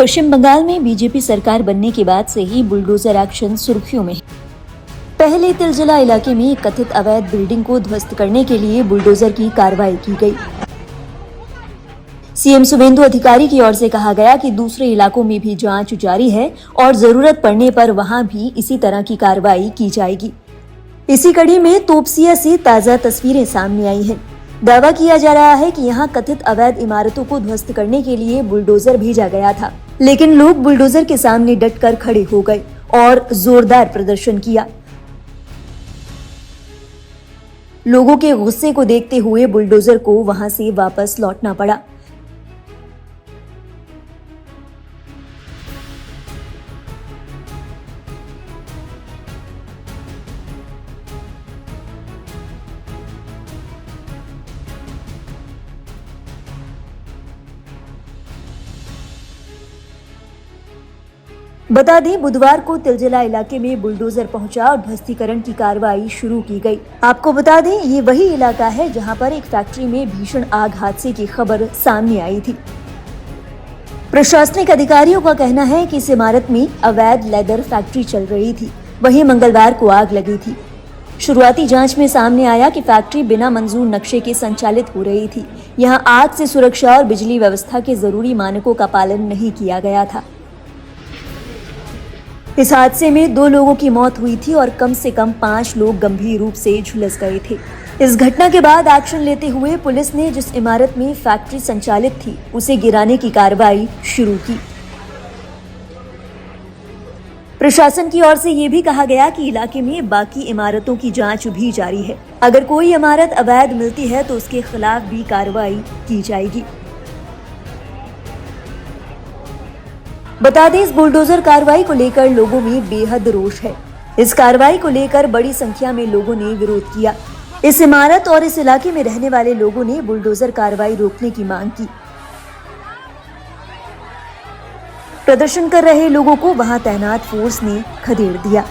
पश्चिम बंगाल में बीजेपी सरकार बनने के बाद से ही बुलडोजर एक्शन सुर्खियों में है। पहले तिलजिला इलाके में कथित अवैध बिल्डिंग को ध्वस्त करने के लिए बुलडोजर की कार्रवाई की गई। सीएम शुभेंदु अधिकारी की ओर से कहा गया कि दूसरे इलाकों में भी जांच जारी है और जरूरत पड़ने पर वहां भी इसी तरह की कार्रवाई की जाएगी। इसी कड़ी में तोपसिया से ताजा तस्वीरें सामने आई हैं। दावा किया जा रहा है कि यहां कथित अवैध इमारतों को ध्वस्त करने के लिए बुलडोजर भेजा गया था, लेकिन लोग बुलडोजर के सामने डटकर खड़े हो गए और जोरदार प्रदर्शन किया। लोगों के गुस्से को देखते हुए बुलडोजर को वहां से वापस लौटना पड़ा। बता दें, बुधवार को तिलजिला इलाके में बुलडोजर पहुंचा और ध्वस्तीकरण की कार्रवाई शुरू की गई। आपको बता दें, ये वही इलाका है जहां पर एक फैक्ट्री में भीषण आग हादसे की खबर सामने आई थी। प्रशासनिक अधिकारियों का कहना है कि इस इमारत में अवैध लेदर फैक्ट्री चल रही थी। वहीं मंगलवार को आग लगी थी। शुरुआती जांच में सामने आया कि फैक्ट्री बिना मंजूर नक्शे के संचालित हो रही थी। यहां आग से सुरक्षा और बिजली व्यवस्था के जरूरी मानकों का पालन नहीं किया गया था। इस हादसे में 2 लोगों की मौत हुई थी और कम से कम 5 लोग गंभीर रूप से झुलस गए थे। इस घटना के बाद एक्शन लेते हुए पुलिस ने जिस इमारत में फैक्ट्री संचालित थी, उसे गिराने की कार्रवाई शुरू की। प्रशासन की ओर से ये भी कहा गया कि इलाके में बाकी इमारतों की जांच भी जारी है। अगर कोई इमारत अवैध मिलती है तो उसके खिलाफ भी कार्रवाई की जाएगी। बता दें, इस बुलडोजर कार्रवाई को लेकर लोगों में बेहद रोष है। इस कार्रवाई को लेकर बड़ी संख्या में लोगों ने विरोध किया। इस इमारत और इस इलाके में रहने वाले लोगों ने बुलडोजर कार्रवाई रोकने की मांग की। प्रदर्शन कर रहे लोगों को वहां तैनात फोर्स ने खदेड़ दिया।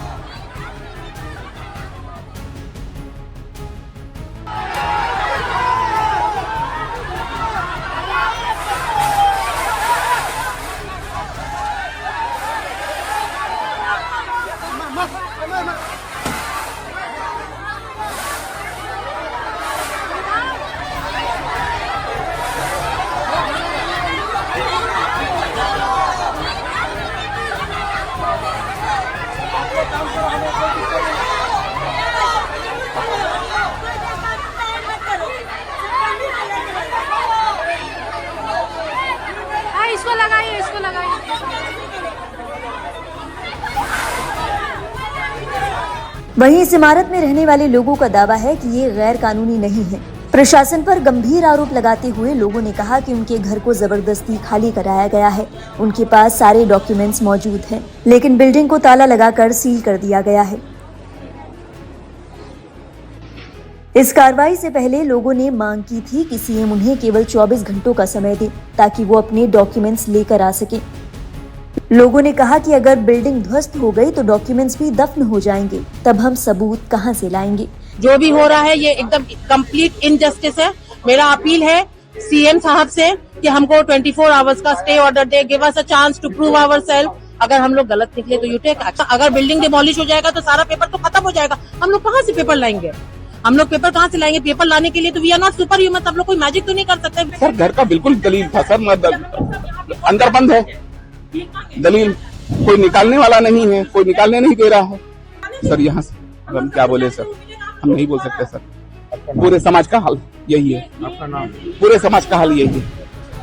इसको लगाइए। वहीं इस इमारत में रहने वाले लोगों का दावा है कि ये गैर कानूनी नहीं है। प्रशासन पर गंभीर आरोप लगाते हुए लोगों ने कहा कि उनके घर को जबरदस्ती खाली कराया गया है। उनके पास सारे डॉक्यूमेंट्स मौजूद हैं, लेकिन बिल्डिंग को ताला लगाकर सील कर दिया गया है। इस कार्रवाई से पहले लोगों ने मांग की थी कि सीएम उन्हें केवल 24 घंटों का समय दे ताकि वो अपने डॉक्यूमेंट्स लेकर आ सके। लोगों ने कहा कि अगर बिल्डिंग ध्वस्त हो गई तो डॉक्यूमेंट्स भी दफन हो जाएंगे, तब हम सबूत कहां से लाएंगे। जो भी हो रहा है ये एकदम कंप्लीट इनजस्टिस है। मेरा अपील है सीएम साहब से कि हमको 24 आवर्स का स्टे ऑर्डर दे, give us a chance to prove ourselves. अगर हम लोग गलत निकले तो यू टेक एक्शन। अगर बिल्डिंग डिमोलिश हो जाएगा तो सारा पेपर तो खत्म हो जाएगा। हम लोग कहाँ से पेपर लाएंगे? हम लोग पेपर कहाँ से लाएंगे? पेपर लाने के लिए तो we are not superhuman. आप लोग कोई मैजिक तो नहीं कर सकते। सर घर का बिल्कुल दलील था सर, अंदर बंद है दलील, कोई निकालने वाला नहीं है, कोई निकालने नहीं दे रहा है सर। यहाँ से हम क्या बोले सर, हम नहीं बोल सकते सर। पूरे समाज का हाल यही है। आपका नाम? पूरे समाज का हाल यही है।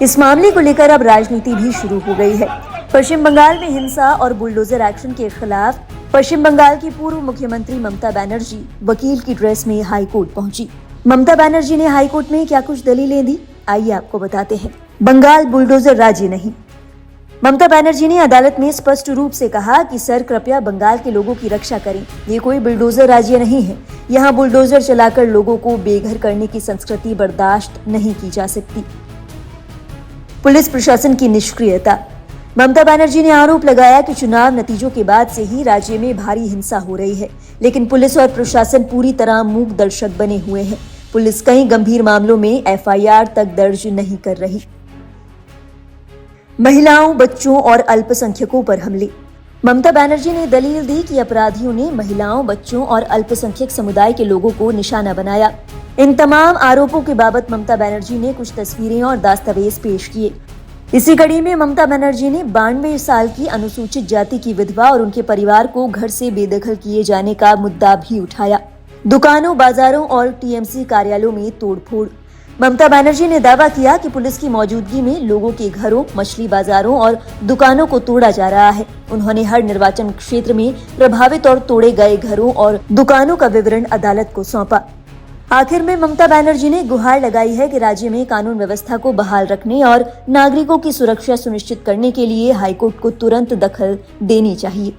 इस मामले को लेकर अब राजनीति भी शुरू हो गई है। पश्चिम बंगाल में हिंसा और बुलडोजर एक्शन के खिलाफ पश्चिम बंगाल की पूर्व मुख्यमंत्री ममता बनर्जी वकील की ड्रेस में हाई कोर्ट पहुंची। ममता बनर्जी ने हाई कोर्ट में क्या कुछ दलीलें दी, आइए आपको बताते हैं। बंगाल बुलडोजर राज्य नहीं। ममता बनर्जी ने अदालत में स्पष्ट रूप से कहा कि सर कृपया बंगाल के लोगों की रक्षा करें। ये कोई बुलडोजर राज्य नहीं है। यहाँ बुलडोजर चलाकर लोगों को बेघर करने की संस्कृति बर्दाश्त नहीं की जा सकती। पुलिस प्रशासन की निष्क्रियता। ममता बनर्जी ने आरोप लगाया कि चुनाव नतीजों के बाद से ही राज्य में भारी हिंसा हो रही है, लेकिन पुलिस और प्रशासन पूरी तरह मूक दर्शक बने हुए हैं। पुलिस कई गंभीर मामलों में एफआईआर तक दर्ज नहीं कर रही। महिलाओं, बच्चों और अल्पसंख्यकों पर हमले। ममता बनर्जी ने दलील दी कि अपराधियों ने महिलाओं, बच्चों और अल्पसंख्यक समुदाय के लोगों को निशाना बनाया। इन तमाम आरोपों के बाबत ममता बनर्जी ने कुछ तस्वीरें और दस्तावेज पेश किए। इसी कड़ी में ममता बनर्जी ने 92 साल की अनुसूचित जाति की विधवा और उनके परिवार को घर से बेदखल किए जाने का मुद्दा भी उठाया। दुकानों, बाजारों और टीएमसी कार्यालयों में तोड़फोड़। ममता बनर्जी ने दावा किया कि पुलिस की मौजूदगी में लोगों के घरों, मछली बाजारों और दुकानों को तोड़ा जा रहा है। उन्होंने हर निर्वाचन क्षेत्र में प्रभावित और तोड़े गए घरों और दुकानों का विवरण अदालत को सौंपा। आखिर में ममता बनर्जी ने गुहार लगाई है कि राज्य में कानून व्यवस्था को बहाल रखने और नागरिकों की सुरक्षा सुनिश्चित करने के लिए हाईकोर्ट को तुरंत दखल देनी चाहिए।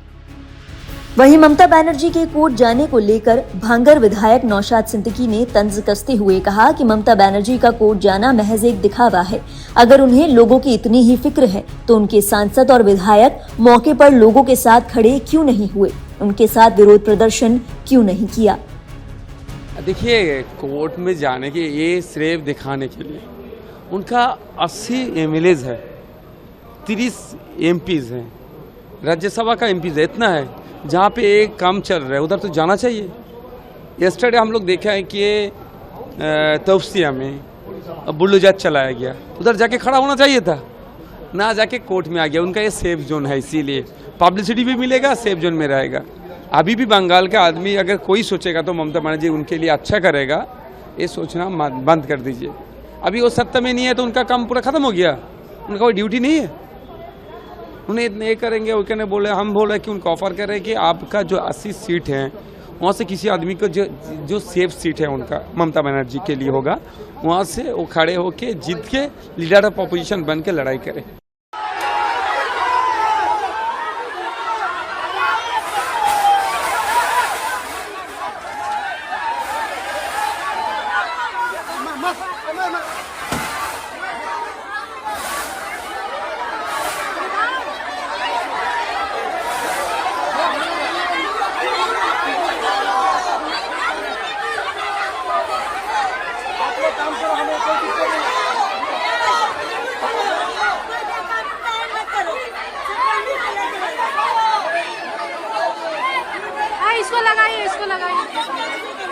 वहीं ममता बनर्जी के कोर्ट जाने को लेकर भांगर विधायक नौशाद सिद्दीकी ने तंज कसते हुए कहा कि ममता बनर्जी का कोर्ट जाना महज एक दिखावा है। अगर उन्हें लोगों की इतनी ही फिक्र है तो उनके सांसद और विधायक मौके पर लोगों के साथ खड़े क्यों नहीं हुए, उनके साथ विरोध प्रदर्शन क्यों नहीं किया। देखिए, कोर्ट में जाने के ये सिर्फ दिखाने के लिए उनका 80 एमएलएज है, 30 एमपीज हैं, राज्यसभा का एमपीज है, इतना है। जहाँ पे एक काम चल रहा है उधर तो जाना चाहिए। यस्टरडे हम लोग देखा है कि तौसिया में बुलडोजर चलाया गया, उधर जाके खड़ा होना चाहिए था, ना जाके कोर्ट में आ गया। उनका ये सेफ जोन है, इसीलिए पब्लिसिटी भी मिलेगा, सेफ जोन में रहेगा। अभी भी बंगाल का आदमी अगर कोई सोचेगा तो ममता बनर्जी उनके लिए अच्छा करेगा, ये सोचना बंद कर दीजिए। अभी वो सत्ता में नहीं है तो उनका काम पूरा खत्म हो गया, उनका कोई ड्यूटी नहीं है। उन्हें इतने करेंगे, वो कहने बोले, हम बोले कि उनको ऑफर कर रहे हैं कि आपका जो 80 सीट है वहाँ से किसी आदमी को जो सेफ सीट है उनका ममता बनर्जी के लिए होगा, वहाँ से वो खड़े होके जीत के लीडर ऑफ अपोजिशन बन के लड़ाई करें। इसको लगाइए, इसको लगाइए।